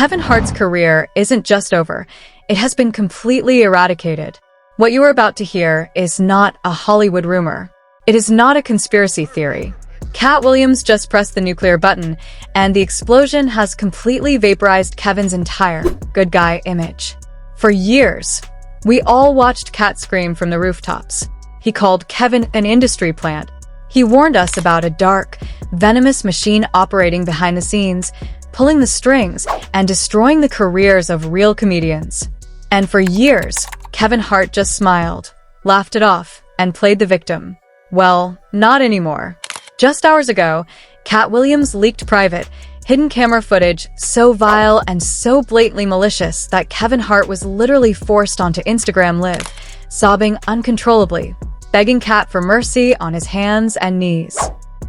Kevin Hart's career isn't just over, it has been completely eradicated. What you are about to hear is not a Hollywood rumor. It is not a conspiracy theory. Katt Williams just pressed the nuclear button, and the explosion has completely vaporized Kevin's entire good guy image. For years, we all watched Katt scream from the rooftops. He called Kevin an industry plant. He warned us about a dark, venomous machine operating behind the scenes, pulling the strings and destroying the careers of real comedians. And for years, Kevin Hart just smiled, laughed it off, and played the victim. Well, not anymore. Just hours ago, Katt Williams leaked private, hidden camera footage so vile and so blatantly malicious that Kevin Hart was literally forced onto Instagram Live, sobbing uncontrollably, begging Katt for mercy on his hands and knees.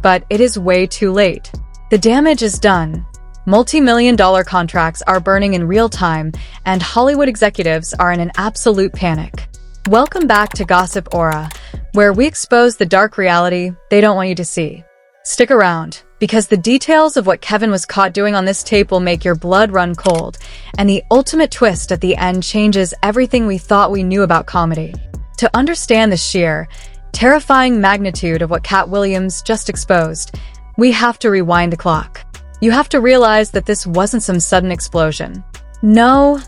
But it is way too late. The damage is done. Multi-million-dollar contracts are burning in real time, and Hollywood executives are in an absolute panic. Welcome back to Gossip Aura, where we expose the dark reality they don't want you to see. Stick around, because the details of what Kevin was caught doing on this tape will make your blood run cold, and the ultimate twist at the end changes everything we thought we knew about comedy. To understand the sheer, terrifying magnitude of what Katt Williams just exposed, we have to rewind the clock. You have to realize that this wasn't some sudden explosion. No,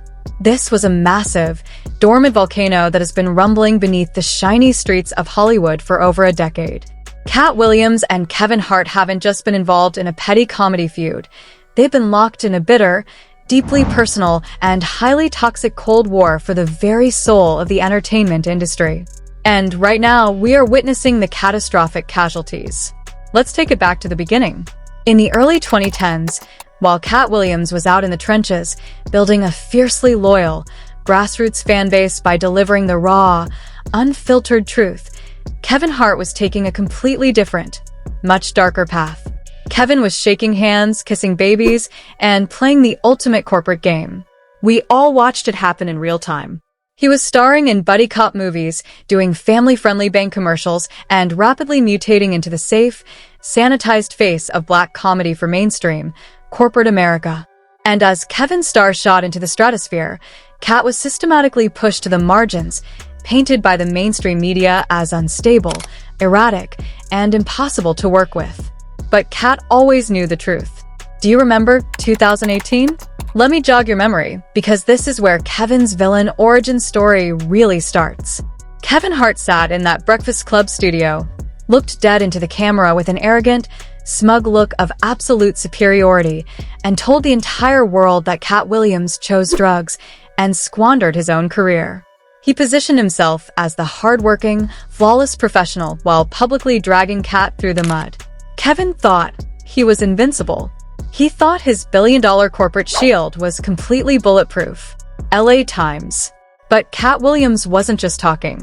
this was a massive, dormant volcano that has been rumbling beneath the shiny streets of Hollywood for over a decade. Katt Williams and Kevin Hart haven't just been involved in a petty comedy feud. They've been locked in a bitter, deeply personal, and highly toxic Cold War for the very soul of the entertainment industry. And right now, we are witnessing the catastrophic casualties. Let's take it back to the beginning. In the early 2010s, while Katt Williams was out in the trenches, building a fiercely loyal, grassroots fan base by delivering the raw, unfiltered truth, Kevin Hart was taking a completely different, much darker path. Kevin was shaking hands, kissing babies, and playing the ultimate corporate game. We all watched it happen in real time. He was starring in buddy cop movies, doing family-friendly bank commercials, and rapidly mutating into the safe, sanitized face of black comedy for mainstream, corporate America. And as Kevin's star shot into the stratosphere, Katt was systematically pushed to the margins, painted by the mainstream media as unstable, erratic, and impossible to work with. But Katt always knew the truth. Do you remember 2018? Let me jog your memory, because this is where Kevin's villain origin story really starts. Kevin Hart sat in that Breakfast Club studio, looked dead into the camera with an arrogant, smug look of absolute superiority, and told the entire world that Katt Williams chose drugs and squandered his own career. He positioned himself as the hardworking, flawless professional while publicly dragging Katt through the mud. Kevin thought he was invincible. He thought his billion-dollar corporate shield was completely bulletproof. LA Times. But Katt Williams wasn't just talking.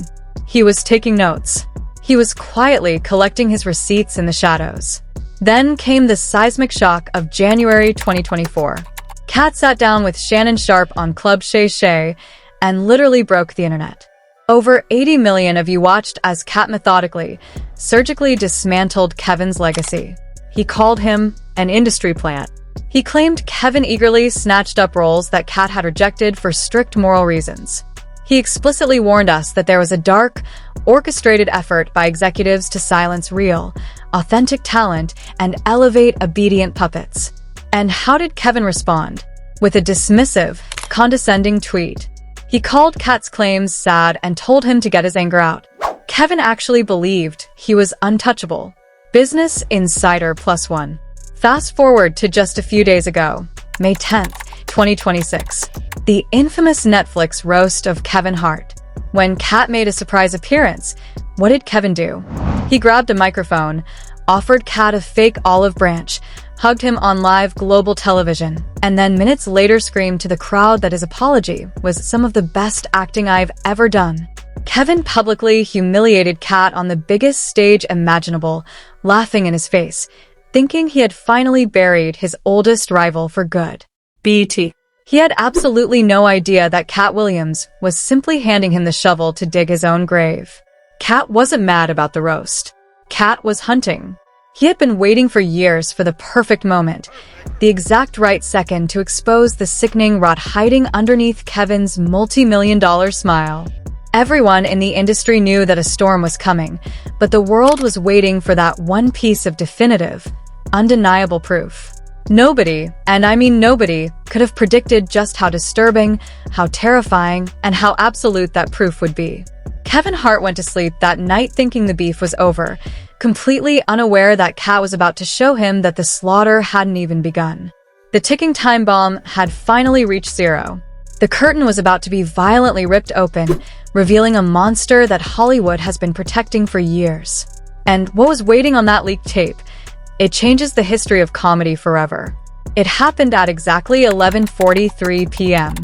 He was taking notes. He was quietly collecting his receipts in the shadows. Then came the seismic shock of January 2024. Katt sat down with Shannon Sharpe on Club Shay Shay and literally broke the internet. Over 80 million of you watched as Katt methodically, surgically dismantled Kevin's legacy. He called him an industry plant. He claimed Kevin eagerly snatched up roles that Katt had rejected for strict moral reasons. He explicitly warned us that there was a dark, orchestrated effort by executives to silence real, authentic talent and elevate obedient puppets. And how did Kevin respond? With a dismissive, condescending tweet. He called Katt's claims sad and told him to get his anger out. Kevin actually believed he was untouchable. Business Insider +1. Fast forward to just a few days ago, May 10th, 2026, the infamous Netflix roast of Kevin Hart. When Katt made a surprise appearance, what did Kevin do? He grabbed a microphone, offered Katt a fake olive branch, hugged him on live global television, and then minutes later screamed to the crowd that his apology was some of the best acting I've ever done. Kevin publicly humiliated Katt on the biggest stage imaginable, laughing in his face, thinking he had finally buried his oldest rival for good. BT. He had absolutely no idea that Katt Williams was simply handing him the shovel to dig his own grave. Katt wasn't mad about the roast. Katt was hunting. He had been waiting for years for the perfect moment, the exact right second to expose the sickening rot hiding underneath Kevin's multi-million-dollar smile. Everyone in the industry knew that a storm was coming, but the world was waiting for that one piece of definitive, undeniable proof. Nobody, and I mean nobody, could have predicted just how disturbing, how terrifying, and how absolute that proof would be. Kevin Hart went to sleep that night thinking the beef was over, completely unaware that Katt was about to show him that the slaughter hadn't even begun. The ticking time bomb had finally reached zero. The curtain was about to be violently ripped open, revealing a monster that Hollywood has been protecting for years. And what was waiting on that leaked tape? It changes the history of comedy forever. It happened at exactly 11:43 p.m.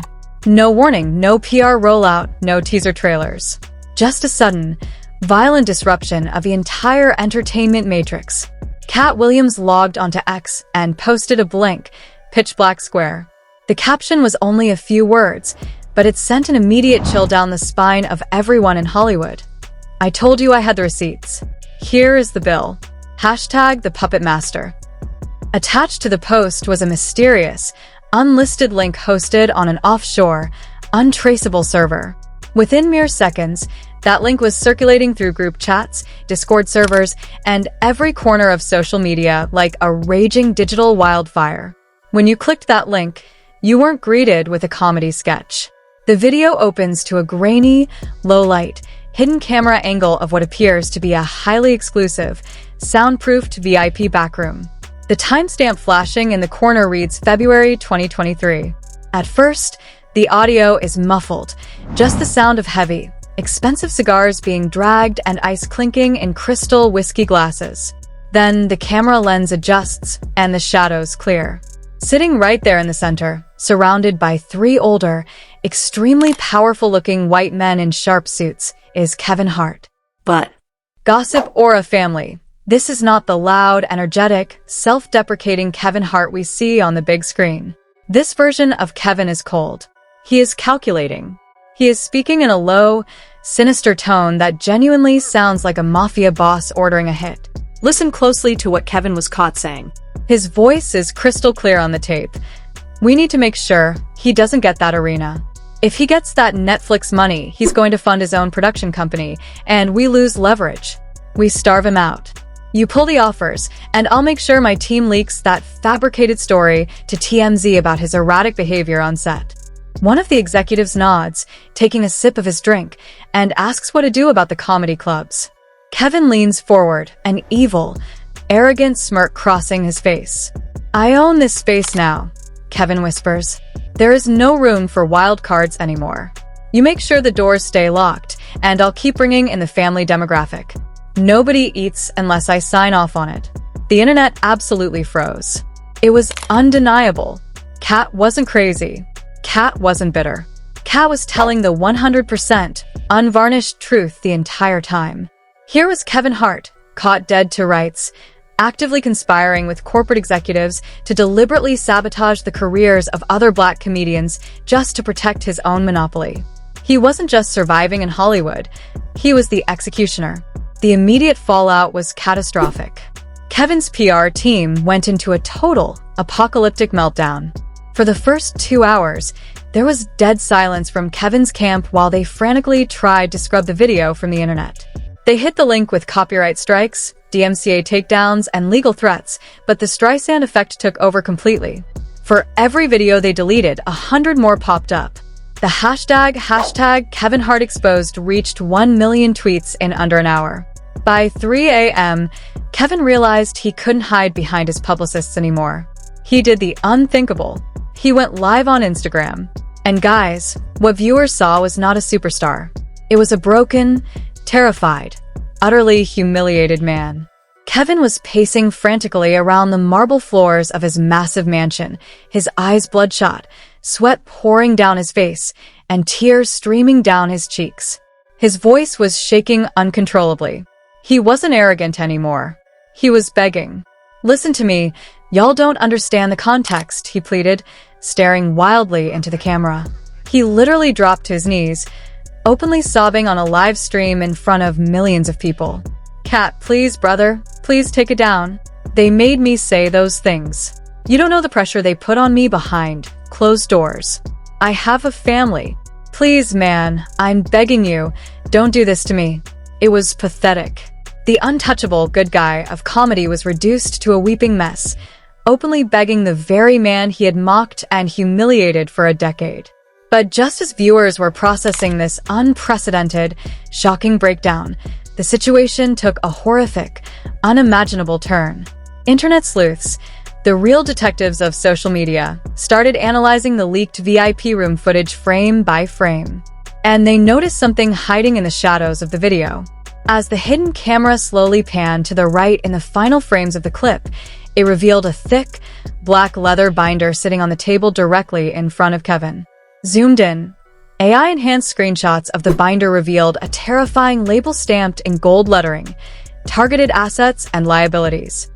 No warning, no PR rollout, no teaser trailers. Just a sudden, violent disruption of the entire entertainment matrix. Katt Williams logged onto X and posted a blank, pitch-black square. The caption was only a few words, but it sent an immediate chill down the spine of everyone in Hollywood. "I told you I had the receipts. Here is the bill. Hashtag the Puppet Master." Attached to the post was a mysterious, unlisted link hosted on an offshore, untraceable server. Within mere seconds, that link was circulating through group chats, Discord servers, and every corner of social media like a raging digital wildfire. When you clicked that link, you weren't greeted with a comedy sketch. The video opens to a grainy, low-light, hidden camera angle of what appears to be a highly exclusive, soundproofed VIP backroom. The timestamp flashing in the corner reads February 2023. At first, the audio is muffled, just the sound of heavy, expensive cigars being dragged and ice clinking in crystal whiskey glasses. Then the camera lens adjusts and the shadows clear. Sitting right there in the center, surrounded by three older, extremely powerful-looking white men in sharp suits, is Kevin Hart. But gossip or a family, this is not the loud, energetic, self-deprecating Kevin Hart we see on the big screen. This version of Kevin is cold. He is calculating. He is speaking in a low, sinister tone that genuinely sounds like a mafia boss ordering a hit. Listen closely to what Kevin was caught saying. His voice is crystal clear on the tape. "We need to make sure he doesn't get that arena. If he gets that Netflix money, he's going to fund his own production company, and we lose leverage. We starve him out. You pull the offers, and I'll make sure my team leaks that fabricated story to TMZ about his erratic behavior on set." One of the executives nods, taking a sip of his drink, and asks what to do about the comedy clubs. Kevin leans forward, an evil, arrogant smirk crossing his face. "I own this space now," Kevin whispers. "There is no room for wild cards anymore. You make sure the doors stay locked, and I'll keep bringing in the family demographic. Nobody eats unless I sign off on it." The internet absolutely froze. It was undeniable. Katt wasn't crazy. Katt wasn't bitter. Katt was telling the 100% unvarnished truth the entire time. Here was Kevin Hart, caught dead to rights, actively conspiring with corporate executives to deliberately sabotage the careers of other black comedians just to protect his own monopoly. He wasn't just surviving in Hollywood, he was the executioner. The immediate fallout was catastrophic. Kevin's PR team went into a total, apocalyptic meltdown. For the first 2 hours, there was dead silence from Kevin's camp while they frantically tried to scrub the video from the internet. They hit the link with copyright strikes, DMCA takedowns, and legal threats, but the Streisand effect took over completely. For every video they deleted, 100 more popped up. The hashtag Kevin Hart exposed reached 1 million tweets in under an hour. By 3 a.m., Kevin realized he couldn't hide behind his publicists anymore. He did the unthinkable. He went live on Instagram. And guys, what viewers saw was not a superstar. It was a broken, terrified, utterly humiliated man. Kevin was pacing frantically around the marble floors of his massive mansion, his eyes bloodshot, sweat pouring down his face, and tears streaming down his cheeks. His voice was shaking uncontrollably. He wasn't arrogant anymore. He was begging. "Listen to me. Y'all don't understand the context," he pleaded, staring wildly into the camera. He literally dropped to his knees, openly sobbing on a live stream in front of millions of people. Katt, please, brother, please take it down. They made me say those things. You don't know the pressure they put on me behind closed doors. I have a family. Please, man, I'm begging you, don't do this to me. It was pathetic. The untouchable good guy of comedy was reduced to a weeping mess, openly begging the very man he had mocked and humiliated for a decade. But just as viewers were processing this unprecedented, shocking breakdown, the situation took a horrific, unimaginable turn. Internet sleuths, the real detectives of social media, started analyzing the leaked VIP room footage frame by frame. And they noticed something hiding in the shadows of the video. As the hidden camera slowly panned to the right in the final frames of the clip, it revealed a thick, black leather binder sitting on the table directly in front of Kevin. Zoomed in, AI-enhanced screenshots of the binder revealed a terrifying label stamped in gold lettering, targeted assets and liabilities.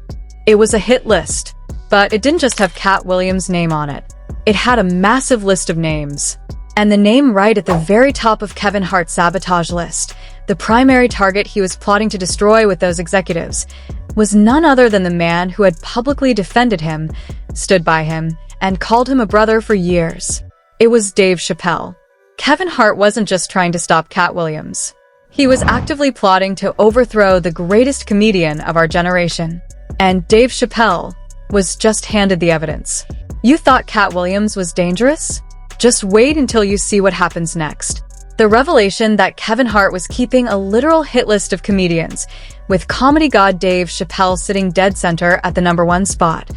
It was a hit list, but it didn't just have Katt Williams' name on it. It had a massive list of names. And the name right at the very top of Kevin Hart's sabotage list, the primary target he was plotting to destroy with those executives, was none other than the man who had publicly defended him, stood by him, and called him a brother for years. It was Dave Chappelle. Kevin Hart wasn't just trying to stop Katt Williams. He was actively plotting to overthrow the greatest comedian of our generation. And Dave Chappelle was just handed the evidence. You thought Katt Williams was dangerous? Just wait until you see what happens next. The revelation that Kevin Hart was keeping a literal hit list of comedians, with comedy god Dave Chappelle sitting dead center at the #1 spot,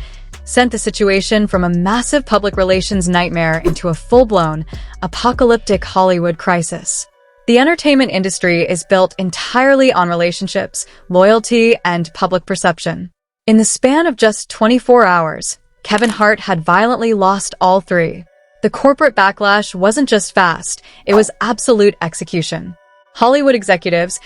sent the situation from a massive public relations nightmare into a full-blown, apocalyptic Hollywood crisis. The entertainment industry is built entirely on relationships, loyalty, and public perception. In the span of just 24 hours, Kevin Hart had violently lost all three. The corporate backlash wasn't just fast, it was absolute execution. Hollywood executives,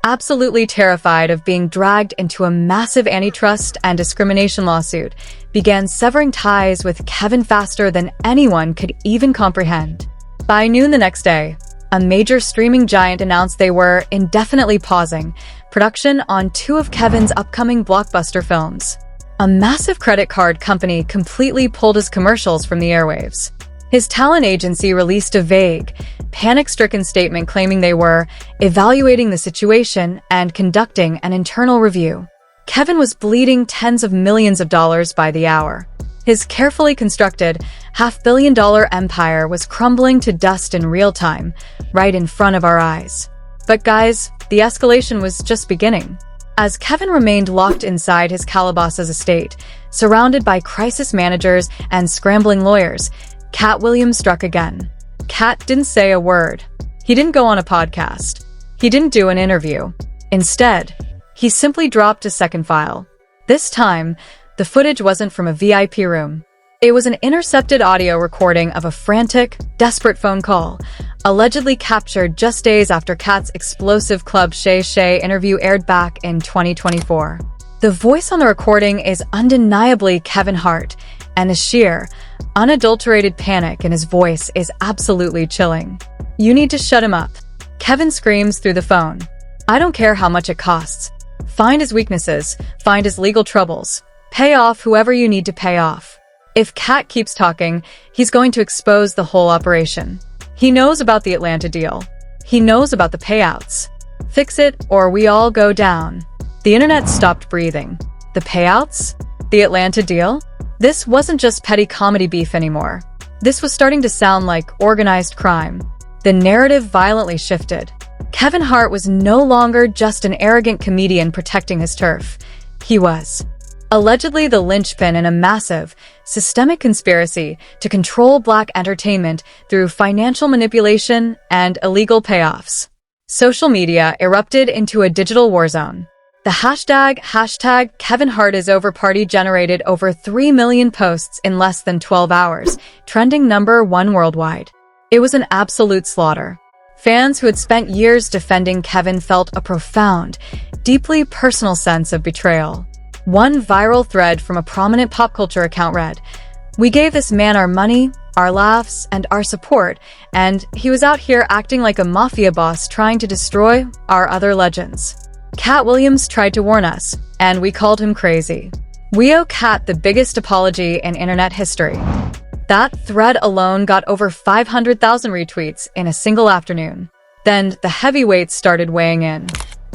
absolutely terrified of being dragged into a massive antitrust and discrimination lawsuit, began severing ties with Kevin faster than anyone could even comprehend. By noon the next day, a major streaming giant announced they were indefinitely pausing production on 2 of Kevin's upcoming blockbuster films. A massive credit card company completely pulled his commercials from the airwaves. His talent agency released a vague, panic-stricken statement claiming they were evaluating the situation and conducting an internal review. Kevin was bleeding tens of millions of dollars by the hour. His carefully constructed, $500 million empire was crumbling to dust in real time, right in front of our eyes. But guys, the escalation was just beginning. As Kevin remained locked inside his Calabasas estate, surrounded by crisis managers and scrambling lawyers, Katt Williams struck again. Katt didn't say a word. He didn't go on a podcast. He didn't do an interview. Instead, he simply dropped a second file. This time, the footage wasn't from a VIP room. It was an intercepted audio recording of a frantic, desperate phone call, allegedly captured just days after Katt's explosive Club Shay Shay interview aired back in 2024. The voice on the recording is undeniably Kevin Hart, and the sheer, unadulterated panic in his voice is absolutely chilling. You need to shut him up. Kevin screams through the phone. I don't care how much it costs. Find his weaknesses, find his legal troubles. Pay off whoever you need to pay off. If Katt keeps talking, he's going to expose the whole operation. He knows about the Atlanta deal. He knows about the payouts. Fix it or we all go down. The internet stopped breathing. The payouts? The Atlanta deal? This wasn't just petty comedy beef anymore. This was starting to sound like organized crime. The narrative violently shifted. Kevin Hart was no longer just an arrogant comedian protecting his turf. He was allegedly the linchpin in a massive, systemic conspiracy to control Black entertainment through financial manipulation and illegal payoffs. Social media erupted into a digital war zone. The hashtag Kevin Hart is over party generated over 3 million posts in less than 12 hours, trending #1 worldwide. It was an absolute slaughter. Fans who had spent years defending Kevin felt a profound, deeply personal sense of betrayal. One viral thread from a prominent pop culture account read, "We gave this man our money, our laughs, and our support, and he was out here acting like a mafia boss trying to destroy our other legends." Katt Williams tried to warn us, and we called him crazy. We owe Katt the biggest apology in internet history. That thread alone got over 500,000 retweets in a single afternoon. Then the heavyweights started weighing in.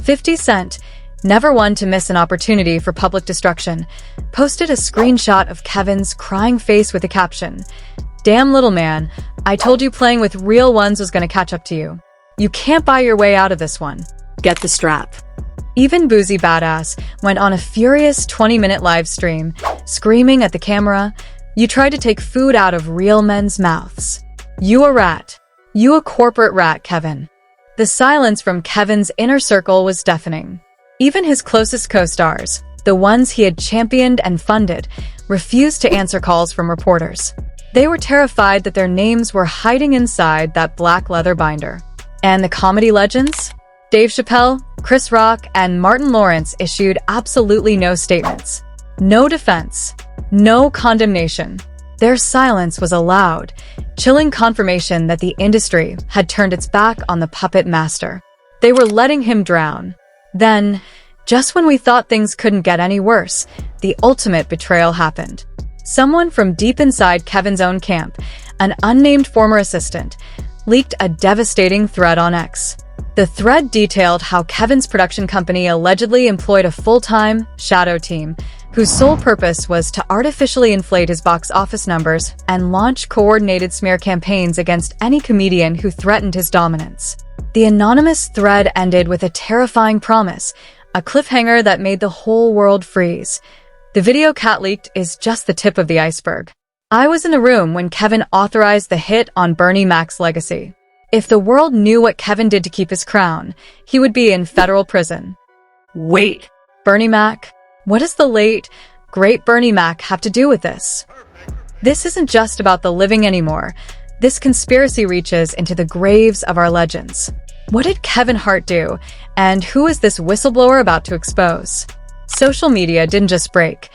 50 Cent, never one to miss an opportunity for public destruction, posted a screenshot of Kevin's crying face with a caption, "Damn little man, I told you playing with real ones was gonna catch up to you. You can't buy your way out of this one. Get the strap." Even Boozy Badass went on a furious 20-minute live stream, screaming at the camera, "You tried to take food out of real men's mouths. You a rat. You a corporate rat, Kevin." The silence from Kevin's inner circle was deafening. Even his closest co-stars, the ones he had championed and funded, refused to answer calls from reporters. They were terrified that their names were hiding inside that black leather binder. And the comedy legends? Dave Chappelle, Chris Rock, and Martin Lawrence issued absolutely no statements. No defense. No condemnation. Their silence was a loud, chilling confirmation that the industry had turned its back on the puppet master. They were letting him drown. Then, just when we thought things couldn't get any worse, the ultimate betrayal happened. Someone from deep inside Kevin's own camp, an unnamed former assistant, leaked a devastating thread on X. The thread detailed how Kevin's production company allegedly employed a full-time shadow team whose sole purpose was to artificially inflate his box office numbers and launch coordinated smear campaigns against any comedian who threatened his dominance. The anonymous thread ended with a terrifying promise, a cliffhanger that made the whole world freeze. The video Katt leaked is just the tip of the iceberg. I was in the room when Kevin authorized the hit on Bernie Mac's legacy. If the world knew what Kevin did to keep his crown, he would be in federal prison. Wait, Bernie Mac? What does the late, great Bernie Mac have to do with this? This isn't just about the living anymore. This conspiracy reaches into the graves of our legends. What did Kevin Hart do, and who is this whistleblower about to expose? Social media didn't just break.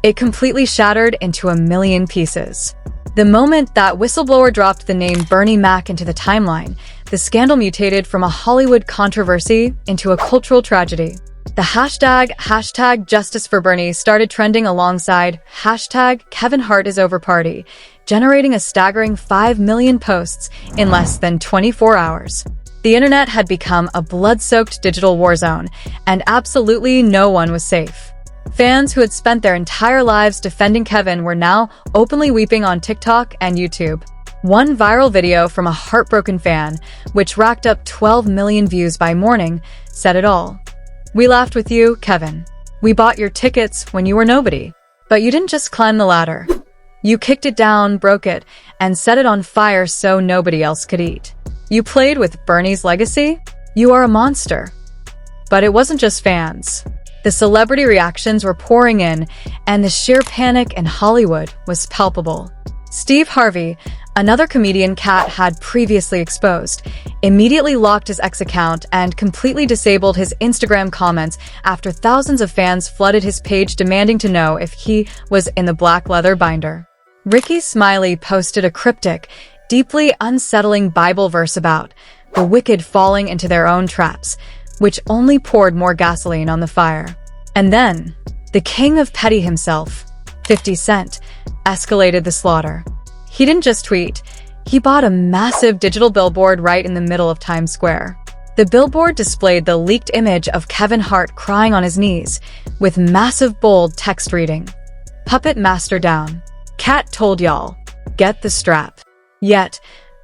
It completely shattered into a million pieces. The moment that whistleblower dropped the name Bernie Mac into the timeline, the scandal mutated from a Hollywood controversy into a cultural tragedy. The hashtag Justice for Bernie started trending alongside hashtag Kevin Hart is over party, generating a staggering 5 million posts in less than 24 hours. The internet had become a blood-soaked digital war zone, and absolutely no one was safe. Fans who had spent their entire lives defending Kevin were now openly weeping on TikTok and YouTube. One viral video from a heartbroken fan, which racked up 12 million views by morning, said it all. "We laughed with you, Kevin. We bought your tickets when you were nobody. But you didn't just climb the ladder. You kicked it down, broke it, and set it on fire so nobody else could eat. You played with Bernie's legacy? You are a monster." But it wasn't just fans. The celebrity reactions were pouring in, and the sheer panic in Hollywood was palpable. Steve Harvey, another comedian Katt had previously exposed, immediately locked his X account and completely disabled his Instagram comments after thousands of fans flooded his page demanding to know if he was in the black leather binder. Ricky Smiley posted a cryptic, deeply unsettling Bible verse about the wicked falling into their own traps, which only poured more gasoline on the fire. And then, the king of petty himself, 50 Cent, escalated the slaughter. He didn't just tweet, he bought a massive digital billboard right in the middle of Times Square. The billboard displayed the leaked image of Kevin Hart crying on his knees, with massive bold text reading, "Puppet Master down. Katt told y'all. Get the strap." Yet,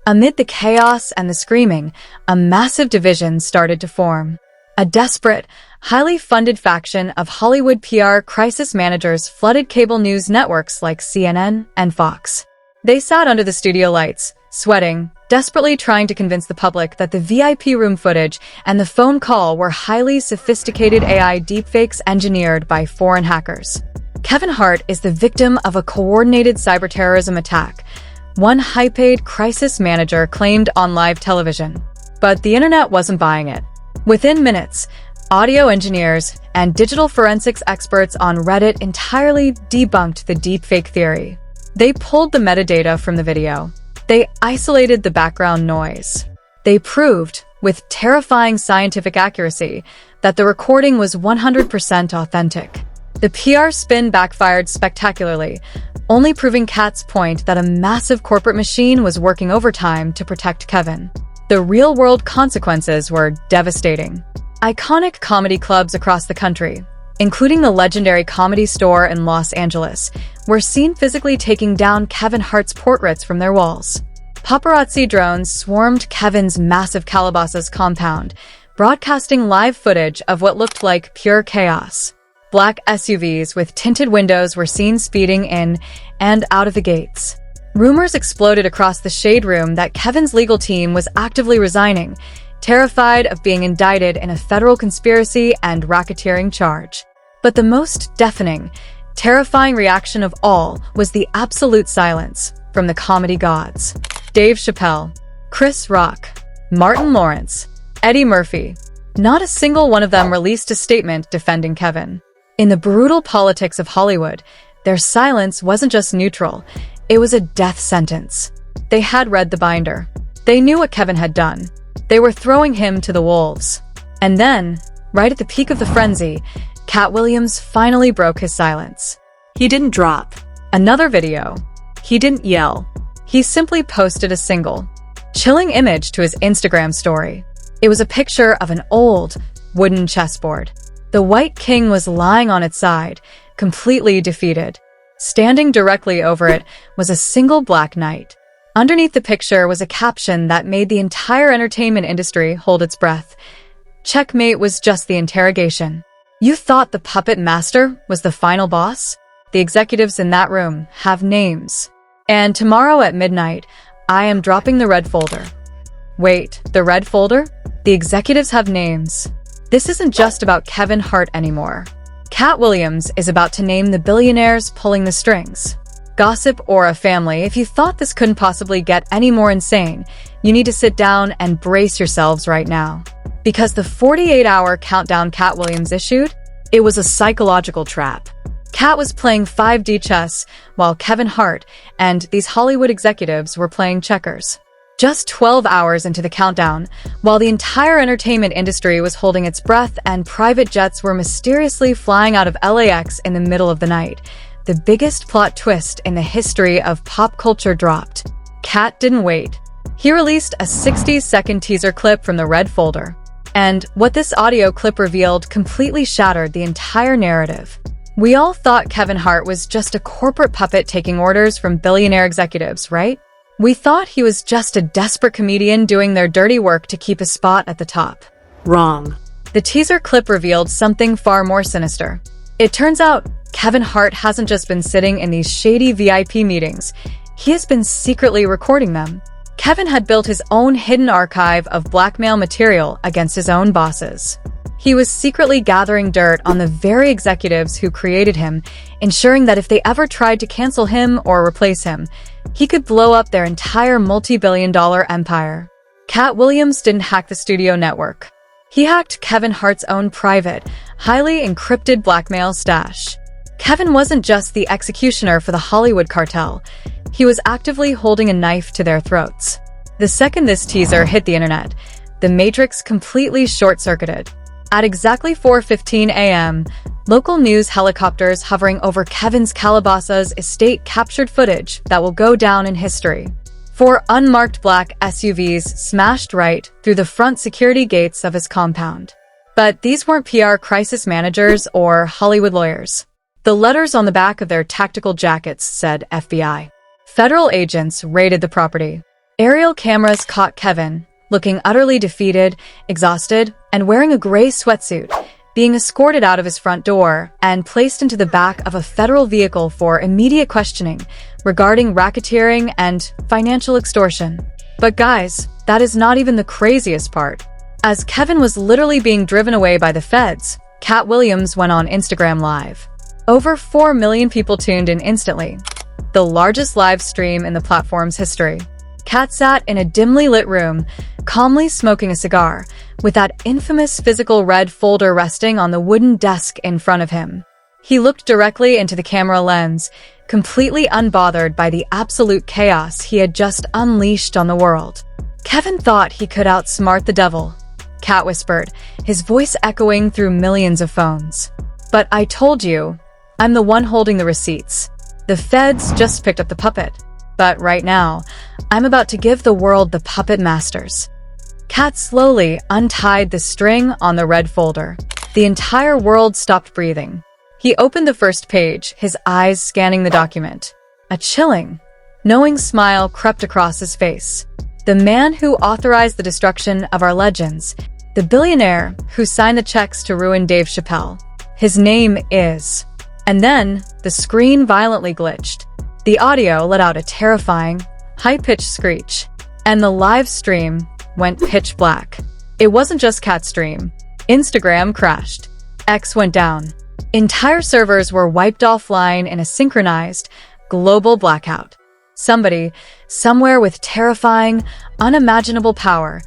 amid the chaos and the screaming, a massive division started to form. A desperate, highly funded faction of Hollywood PR crisis managers flooded cable news networks like CNN and Fox. They sat under the studio lights, sweating, desperately trying to convince the public that the VIP room footage and the phone call were highly sophisticated AI deepfakes engineered by foreign hackers. Kevin Hart is the victim of a coordinated cyberterrorism attack, one high-paid crisis manager claimed on live television. But the internet wasn't buying it. Within minutes, audio engineers and digital forensics experts on Reddit entirely debunked the deepfake theory. They pulled the metadata from the video. They isolated the background noise. They proved, with terrifying scientific accuracy, that the recording was 100% authentic. The PR spin backfired spectacularly, only proving Katt's point that a massive corporate machine was working overtime to protect Kevin. The real-world consequences were devastating. Iconic comedy clubs across the country, including the legendary Comedy Store in Los Angeles, were seen physically taking down Kevin Hart's portraits from their walls. Paparazzi drones swarmed Kevin's massive Calabasas compound, broadcasting live footage of what looked like pure chaos. Black SUVs with tinted windows were seen speeding in and out of the gates. Rumors exploded across the shade room that Kevin's legal team was actively resigning, terrified of being indicted in a federal conspiracy and racketeering charge. But the most deafening, terrifying reaction of all was the absolute silence from the comedy gods. Dave Chappelle, Chris Rock, Martin Lawrence, Eddie Murphy. Not a single one of them released a statement defending Kevin. In the brutal politics of Hollywood, their silence wasn't just neutral, it was a death sentence. They had read the binder. They knew what Kevin had done. They were throwing him to the wolves. And then, right at the peak of the frenzy, Katt Williams finally broke his silence. He didn't drop another video. He didn't yell. He simply posted a single, chilling image to his Instagram story. It was a picture of an old, wooden chessboard. The White King was lying on its side, completely defeated. Standing directly over it was a single black knight. Underneath the picture was a caption that made the entire entertainment industry hold its breath. Checkmate was just the interrogation. You thought the puppet master was the final boss? The executives in that room have names. And tomorrow at midnight, I am dropping the red folder. Wait, the red folder? The executives have names. This isn't just about Kevin Hart anymore. Katt Williams is about to name the billionaires pulling the strings. Gossip or a family, if you thought this couldn't possibly get any more insane, you need to sit down and brace yourselves right now. Because the 48-hour countdown Katt Williams issued, it was a psychological trap. Katt was playing 5D chess while Kevin Hart and these Hollywood executives were playing checkers. Just 12 hours into the countdown, while the entire entertainment industry was holding its breath and private jets were mysteriously flying out of LAX in the middle of the night, the biggest plot twist in the history of pop culture dropped. Katt didn't wait. He released a 60-second teaser clip from the red folder. And what this audio clip revealed completely shattered the entire narrative. We all thought Kevin Hart was just a corporate puppet taking orders from billionaire executives, right? We thought he was just a desperate comedian doing their dirty work to keep a spot at the top. Wrong. The teaser clip revealed something far more sinister. It turns out Kevin Hart hasn't just been sitting in these shady VIP meetings. He has been secretly recording them. Kevin had built his own hidden archive of blackmail material against his own bosses. He was secretly gathering dirt on the very executives who created him, ensuring that if they ever tried to cancel him or replace him, he could blow up their entire multi-billion-dollar empire. Katt Williams didn't hack the studio network. He hacked Kevin Hart's own private, highly encrypted blackmail stash. Kevin wasn't just the executioner for the Hollywood cartel. He was actively holding a knife to their throats. The second this teaser hit the internet, the Matrix completely short-circuited. At exactly 4:15 a.m., local news helicopters hovering over Kevin's Calabasas estate captured footage that will go down in history. 4 unmarked black SUVs smashed right through the front security gates of his compound. But these weren't PR crisis managers or Hollywood lawyers. The letters on the back of their tactical jackets said FBI. Federal agents raided the property. Aerial cameras caught Kevin, looking utterly defeated, exhausted, and wearing a gray sweatsuit, being escorted out of his front door and placed into the back of a federal vehicle for immediate questioning regarding racketeering and financial extortion. But guys, that is not even the craziest part. As Kevin was literally being driven away by the feds, Katt Williams went on Instagram Live. Over 4 million people tuned in instantly, the largest live stream in the platform's history. Katt sat in a dimly lit room, calmly smoking a cigar, with that infamous physical red folder resting on the wooden desk in front of him. He looked directly into the camera lens, completely unbothered by the absolute chaos he had just unleashed on the world. Kevin thought he could outsmart the devil, Katt whispered, his voice echoing through millions of phones. But I told you, I'm the one holding the receipts. The feds just picked up the puppet. But right now, I'm about to give the world the puppet masters. Katt slowly untied the string on the red folder. The entire world stopped breathing. He opened the first page, his eyes scanning the document. A chilling, knowing smile crept across his face. The man who authorized the destruction of our legends, the billionaire who signed the checks to ruin Dave Chappelle. His name is... And then, the screen violently glitched. The audio let out a terrifying, high-pitched screech, and the live stream went pitch black. It wasn't just Katt's stream. Instagram crashed. X went down. Entire servers were wiped offline in a synchronized, global blackout. Somebody, somewhere with terrifying, unimaginable power,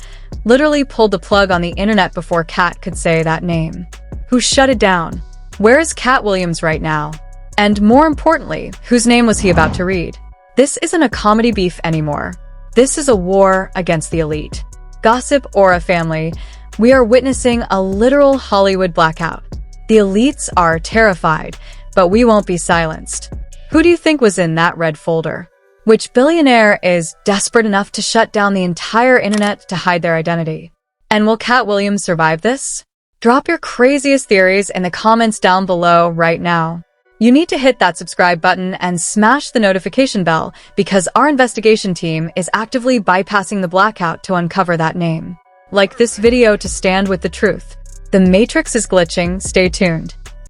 literally pulled the plug on the internet before Katt could say that name. Who shut it down? Where is Katt Williams right now? And more importantly, whose name was he about to read? This isn't a comedy beef anymore. This is a war against the elite. Gossip Aura family, we are witnessing a literal Hollywood blackout. The elites are terrified, but we won't be silenced. Who do you think was in that red folder? Which billionaire is desperate enough to shut down the entire internet to hide their identity? And will Katt Williams survive this? Drop your craziest theories in the comments down below right now. You need to hit that subscribe button and smash the notification bell because our investigation team is actively bypassing the blackout to uncover that name. Like this video to stand with the truth. The Matrix is glitching, stay tuned.